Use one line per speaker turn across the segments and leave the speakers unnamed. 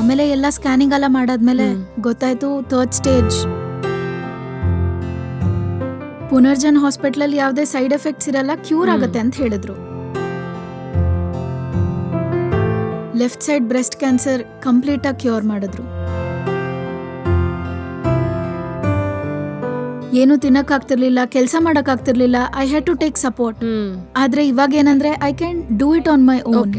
ಆಮೇಲೆ ಎಲ್ಲ ಸ್ಕ್ಯಾನಿಂಗ್ ಎಲ್ಲ ಮಾಡಾದ್ಮೇಲೆ ಗೊತ್ತಾಯ್ತು 3rd ಸ್ಟೇಜ್. ಪುನರ್ಜನ್ ಹಾಸ್ಪಿಟಲ್ ಯಾವುದೇ ಸೈಡ್ ಎಫೆಕ್ಟ್ಸ್ ಇರಲ್ಲ, ಕ್ಯೂರ್ ಆಗತ್ತೆ ಅಂತ ಹೇಳಿದ್ರು. Left side breast cancer complete ಆಗಿ ಕ್ಯೂರ್ ಮಾಡಿದ್ರು. ಏನು ತಿನ್ನಕ್ಕಾಗ್ತಿರ್ಲಿಲ್ಲ, ಕೆಲಸ ಮಾಡಕ್ಕಾಗ್ತಿರ್ಲಿಲ್ಲ. I had to take support. ಆದ್ರೆ ಇವಾಗ ಏನಂದ್ರೆ I can do it on my own.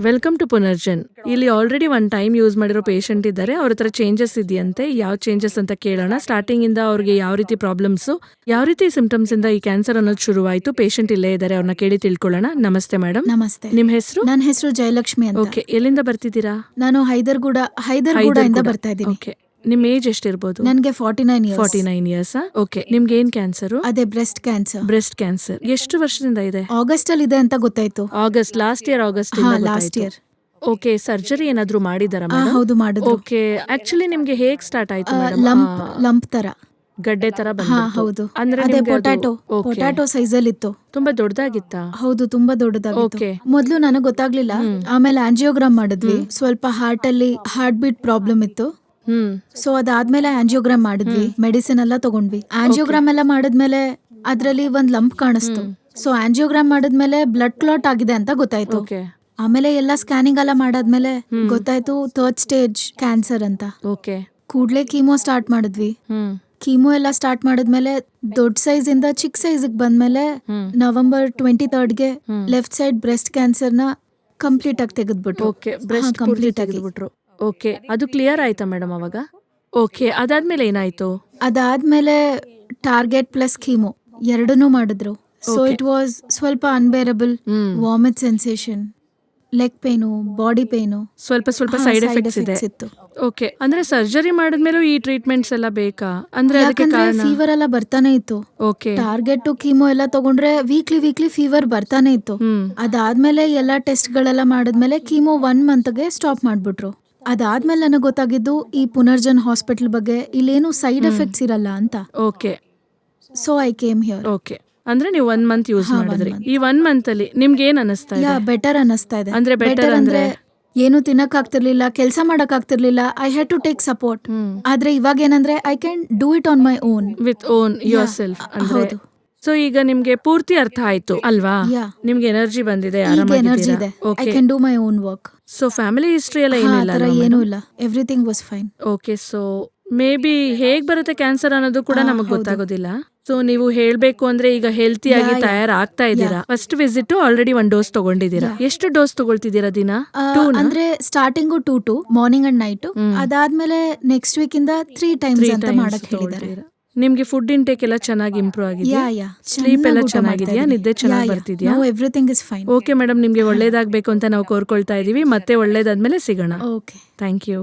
Welcome to Punarjan. ಇಲ್ಲಿ ಆಲ್ರೆಡಿ ಒನ್ ಟೈಮ್ ಯೂಸ್ ಮಾಡಿರೋ ಪೇಷಂಟ್ ಇದ್ದಾರೆ. ಅವ್ರ ಹತ್ರ ಚೇಂಜಸ್ ಇದೆಯಂತೆ. ಯಾವ ಚೇಂಜಸ್ ಅಂತ ಕೇಳೋಣ. ಸ್ಟಾರ್ಟಿಂಗ್ ಇಂದ ಅವ್ರಿಗೆ ಯಾವ ರೀತಿ ಪ್ರಾಬ್ಲಮ್ಸ್, ಯಾವ ರೀತಿ ಸಿಂಪ್ಟಮ್ಸ್ ಇಂದ ಈ ಕ್ಯಾನ್ಸರ್ ಅನ್ನೋದು ಶುರುವಾಯಿತು. ಪೇಷಂಟ್ ಇಲ್ಲೇ ಇದ್ದಾರೆ, ಅವ್ರನ್ನ ಕೇಳಿ ತಿಳ್ಕೊಳ್ಳೋಣ. ನಮಸ್ತೆ ಮೇಡಮ್.
ನಮಸ್ತೆ.
ನಿಮ್ ಹೆಸರು?
ನನ್ನ ಹೆಸರು ಜಯಲಕ್ಷ್ಮಿ ಅಂತ.
ಓಕೆ, ಎಲ್ಲಿಂದ ಬರ್ತಿದ್ದೀರಾ?
ನಾನು ಹೈದರ್ಗೂಡ ಇಂದ ಬರ್ತಾ ಇದ್ದೀನಿ.
ಓಕೆ, ನಿಮ್ ಏಜ್ ಎಷ್ಟಿರ್ಬೋದು?
ನನ್ಗೆ 49 years.
49 years. ಓಕೆ, ನಿಮ್ಗೆ ಏನ್ ಕ್ಯಾನ್ಸರ್?
ಅದೇ ಬ್ರೆಸ್ಟ್ ಕ್ಯಾನ್ಸರ್.
ಬ್ರೆಸ್ಟ್ ಕ್ಯಾನ್ಸರ್ ಎಷ್ಟು ವರ್ಷದಿಂದ ಇದೆ?
ಆಗಸ್ಟ್ ಅಲ್ಲಿ ಇದೆ ಅಂತ ಗೊತ್ತಾಯ್ತು.
August, last year August.
Last year.
Okay, surgery ಏನಾದ್ರೂ ಮಾಡಿದಾರಾ ಮೇಡಮ್?
ಹೌದು, ಮಾಡಿದ್ರು.
ಓಕೆ, ಆಕ್ಚುಲಿ ನಿಮ್ಗೆ ಹೇಗ್ ಸ್ಟಾರ್ಟ್ ಆಯ್ತು ಮೇಡಮ್?
ಲಂಪ್ ತರ,
ಗಡ್ಡೆ ತರ
ಹಾ
ಬಂದಿತ್ತು?
ಹೌದು.
ಅಂದ್ರೆ
ಅದೇ
ನಿಮ್ಗೆ ಅದು-
ಪೊಟ್ಯಾಟೊ ಸೈಜ್ ಅಲ್ಲಿ ಇತ್ತು.
ತುಂಬಾ ದೊಡ್ಡದಾಗಿತ್ತಾ?
ಹೌದು, ತುಂಬಾ ದೊಡ್ಡದಾಗಿತ್ತು.
Okay.
ಮೊದ್ಲು ನನಗ್ ಗೊತ್ತಾಗ್ಲಿಲ್ಲ. ಆಮೇಲೆ ಆಂಜಿಯೋಗ್ರಾಮ್ ಮಾಡಿದ್ವಿ. ಸ್ವಲ್ಪ ಹಾರ್ಟ್ ಅಲ್ಲಿ ಹಾರ್ಟ್ ಬೀಟ್ ಪ್ರಾಬ್ಲಮ್ ಇತ್ತು. ಸೊ ಅದಾದ್ಮೇಲೆ ಆಂಜಿಯೋಗ್ರಾಮ್ ಮಾಡಿದ್ವಿ, ಮೆಡಿಸಿನ್ ಎಲ್ಲ ತಗೊಂಡ್ವಿ. ಆಂಜಿಯೋಗ್ರಾಮ್ ಎಲ್ಲ ಮಾಡಿದ್ಮೇಲೆ ಅದ್ರಲ್ಲಿ ಒಂದ್ ಲಂಪ್ ಕಾಣಿಸ್ತು. ಸೊ ಆಂಜಿಯೋಗ್ರಾಮ್ ಮಾಡಿದ್ಮೇಲೆ ಬ್ಲಡ್ ಕ್ಲಾಟ್ ಆಗಿದೆ ಅಂತ ಗೊತ್ತಾಯ್ತು.
ಓಕೆ,
ಆಮೇಲೆ ಎಲ್ಲ ಸ್ಕ್ಯಾನಿಂಗ್ ಎಲ್ಲ ಮಾಡಾದ್ಮೇಲೆ ಗೊತ್ತಾಯ್ತು 3rd ಸ್ಟೇಜ್ ಕ್ಯಾನ್ಸರ್ ಅಂತ.
ಓಕೆ.
ಕೂಡ್ಲೆ ಕೀಮೋ ಸ್ಟಾರ್ಟ್ ಮಾಡಿದ್ವಿ. ಕೀಮೋ ಎಲ್ಲ ಸ್ಟಾರ್ಟ್ ಮಾಡಿದ್ಮೇಲೆ ದೊಡ್ಡ ಸೈಜ್ ಇಂದ ಚಿಕ್ಕ ಸೈಜ್ ಬಂದ್ಮೇಲೆ ನವೆಂಬರ್ 23rd ಗೆ ಲೆಫ್ಟ್ ಸೈಡ್ ಬ್ರೆಸ್ಟ್ ಕ್ಯಾನ್ಸರ್ ನ ಕಂಪ್ಲೀಟ್ ಆಗಿ ತೆಗೆದ್ಬಿಟ್ರು.
ಓಕೆ, ಬ್ರೆಸ್ಟ್ ಕಂಪ್ಲೀಟ್ ಆಗಿಬಿಟ್ರು. ಓಕೆ, ಅದು ಕ್ಲಿಯರ್ ಆಯ್ತಾ ಮೇಡಮ್ ಅವಾಗ? ಓಕೆ, ಅದಾದ್ಮೇಲೆ ಏನಾಯ್ತು?
ಅದಾದ್ಮೇಲೆ ಟಾರ್ಗೆಟ್ ಪ್ಲಸ್ ಕೀಮೋ ಎರಡನ್ನೂ ಮಾಡಿದ್ರು. ಸೊ ಇಟ್ ವಾಸ್ ಸ್ವಲ್ಪ unbearable. Vomit sensation, leg pain, body pain,
ಸ್ವಲ್ಪ ಸೈಡ್ ಎಫೆಕ್ಟ್ಸ್ ಇದೆ.
ಇತ್ತು.
ಓಕೆ, ಅಂದ್ರೆ ಸರ್ಜರಿ ಮಾಡಿದ್ಮೇಲೂ ಈ ಟ್ರೀಟ್ಮೆಂಟ್ಸ್ ಎಲ್ಲ ಬೇಕಾ? ಅಂದ್ರೆ ಅದಕ್ಕೆ
ಯಾಕಂದ್ರೆ
ಕಾರಣ?
ಫೀವರ್ ಎಲ್ಲ ಬರ್ತಾನೆ ಇತ್ತು.
ಓಕೆ.
ಟಾರ್ಗೆಟ್ ಕೀಮೋ ಎಲ್ಲ ತಗೊಂಡ್ರೆ ವೀಕ್ಲಿ ಫೀವರ್ ಬರ್ತಾನೆ ಇತ್ತು. ಅದಾದ್ಮೇಲೆ ಎಲ್ಲಾ ಟೆಸ್ಟ್ ಗಳೆಲ್ಲ ಮಾಡಿದ್ಮೇಲೆ ಕೀಮೋ 1 month ಗೆ ಸ್ಟಾಪ್ ಮಾಡ್ಬಿಟ್ರು. ಅದಾದ್ಮೇಲೆ ನನಗೆ ಗೊತ್ತಾಗಿದ್ದು ಈ ಪುನರ್ಜನ್ ಹಾಸ್ಪಿಟಲ್ ಬಗ್ಗೆ. ಇಲ್ಲೇನು ಸೈಡ್ ಎಫೆಕ್ಟ್ಸ್ ಇರಲ್ಲ ಅಂತ.
Okay.
So I came here.
Okay, ಅಂದ್ರೆ ನೀವು 1 month ಯೂಸ್ ಮಾಡಿದ್ರಿ. ಈ 1 month ಅಲ್ಲಿ ನಿಮ್ಗೆ ಏನ್ ಅನಿಸ್ತಾ ಇದೆ?
ಬೆಟರ್ ಅನ್ನಿಸ್ತಾ ಇದೆ.
ಅಂದ್ರೆ ಬೆಟರ್ ಅಂದ್ರೆ
ಏನು ತಿನ್ನಕ್ಕಾಗ್ತಿರ್ಲಿಲ್ಲ, ಕೆಲಸ ಮಾಡಕ್ಕಾಗ್ತಿರ್ಲಿಲ್ಲ. I had to take support. ಆದ್ರೆ ಇವಾಗ ಏನಂದ್ರೆ I can do it on my own.
With own yourself. ಅಂದ್ರೆ ಸೊ ಈಗ ನಿಮ್ಗೆ ಪೂರ್ತಿ ಅರ್ಥ ಆಯ್ತು ಅಲ್ವಾ? ನಿಮ್ಗೆ ಎನರ್ಜಿ ಬಂದಿದೆ,
ಎನರ್ಜಿ ಇದೆ. I can do my own work.
So family history ಎಲ್ಲ ಏನಿಲ್ಲ?
ಏನೂ ಇಲ್ಲ, everything was fine.
Okay, so may be ಹೇಗ್ ಬರುತ್ತೆ ಕ್ಯಾನ್ಸರ್ ಅನ್ನೋದು ಕೂಡ ನಮಗ್ ಗೊತ್ತಾಗೋದಿಲ್ಲ. ಸೊ ನೀವು ಹೇಳ್ಬೇಕು ಅಂದ್ರೆ ಈಗ ಹೆಲ್ತಿಯಾಗಿ ತಯಾರಾಗ್ತಾ ಇದ್ದೀರಾ. First visit already 1 dose ತಗೊಂಡಿದ್ದೀರಾ. ಎಷ್ಟು ಡೋಸ್ ತಗೊಳ್ತಿದ್ದೀರಾ ದಿನ?
ಅಂದ್ರೆ ಸ್ಟಾರ್ಟಿಂಗು 2 ಮಾರ್ನಿಂಗ್ ಅಂಡ್ ನೈಟ್. ಅದಾದ್ಮೇಲೆ ನೆಕ್ಸ್ಟ್ ವೀಕ್ ಇಂದ 3 times ಅಂತ ಮಾಡಕ್ ಹೇಳಿದ್ದಾರೆ.
ನಿಮ್ಗೆ ಫುಡ್ ಇಂಟೇಕ್ ಎಲ್ಲ ಚೆನ್ನಾಗಿ ಇಂಪ್ರೂವ್ ಆಗಿದೆಯಾ? ಸ್ಲೀಪ್ ಎಲ್ಲ ಚೆನ್ನಾಗಿದೆಯಾ? ನಿದ್ದೆ ಚೆನ್ನಾಗಿ ಬರ್ತಿದ್ಯಾ?
Everything is fine.
Okay madam, ನಿಮ್ಗೆ ಒಳ್ಳೇದಾಗ್ಬೇಕು ಅಂತ ನಾವು ಕೋರ್ಕೊಳ್ತಾ ಇದೀವಿ. ಮತ್ತೆ ಒಳ್ಳೇದಾದ್ಮೇಲೆ ಸಿಗೋಣ.
Okay,
thank you.